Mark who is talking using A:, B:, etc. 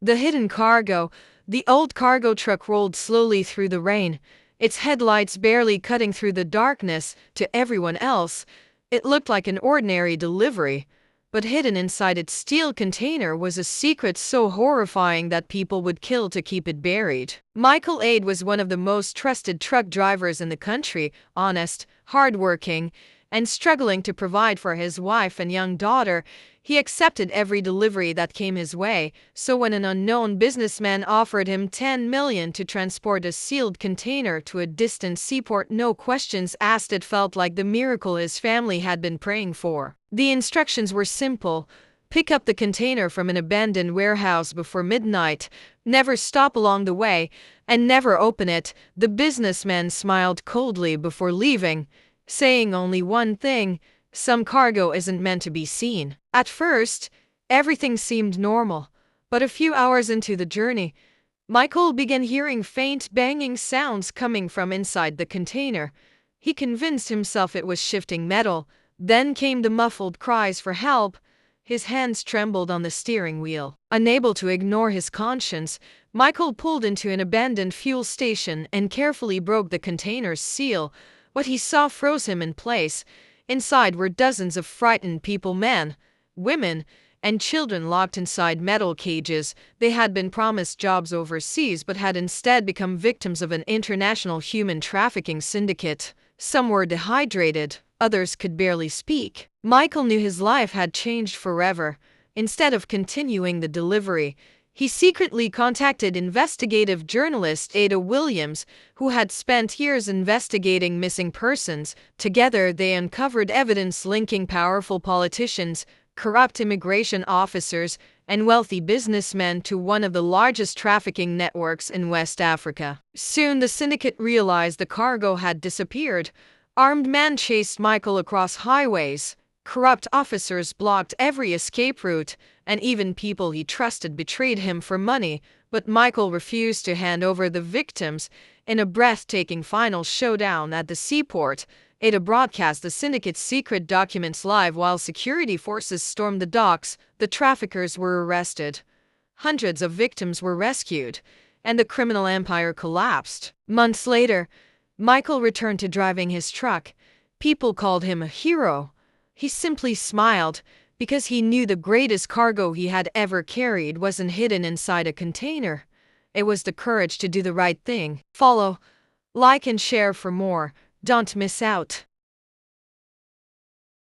A: The hidden cargo. The old cargo truck rolled slowly through the rain, its headlights barely cutting through the darkness. To everyone else, it looked like an ordinary delivery, but hidden inside its steel container was a secret so horrifying that people would kill to keep it buried. Michael Aid was one of the most trusted truck drivers in the country, honest, hardworking, and struggling to provide for his wife and young daughter. He accepted every delivery that came his way, so when an unknown businessman offered him 10 million to transport a sealed container to a distant seaport, no questions asked. It felt like the miracle his family had been praying for. The instructions were simple: pick up the container from an abandoned warehouse before midnight, never stop along the way, and never open it. The businessman smiled coldly before leaving, saying only one thing: some cargo isn't meant to be seen. At first, everything seemed normal, but a few hours into the journey, Michael began hearing faint banging sounds coming from inside the container. He convinced himself it was shifting metal. Then came the muffled cries for help. His hands trembled on the steering wheel. Unable to ignore his conscience, Michael pulled into an abandoned fuel station and carefully broke the container's seal. What he saw froze him in place. Inside were dozens of frightened people, men, women, and children locked inside metal cages. They had been promised jobs overseas but had instead become victims of an international human trafficking syndicate. Some were dehydrated, others could barely speak. Michael knew his life had changed forever. Instead of continuing the delivery, he secretly contacted investigative journalist Ada Williams, who had spent years investigating missing persons. Together, they uncovered evidence linking powerful politicians, corrupt immigration officers, and wealthy businessmen to one of the largest trafficking networks in West Africa. Soon, the syndicate realized the cargo had disappeared. Armed men chased Michael across highways. Corrupt officers blocked every escape route, and even people he trusted betrayed him for money. But Michael refused to hand over the victims. In a breathtaking final showdown at the seaport, Ada broadcast the syndicate's secret documents live while security forces stormed the docks. The traffickers were arrested. Hundreds of victims were rescued, and the criminal empire collapsed. Months later, Michael returned to driving his truck. People called him a hero. He simply smiled, because he knew the greatest cargo he had ever carried wasn't hidden inside a container. It was the courage to do the right thing. Follow, like, and share for more. Don't miss out.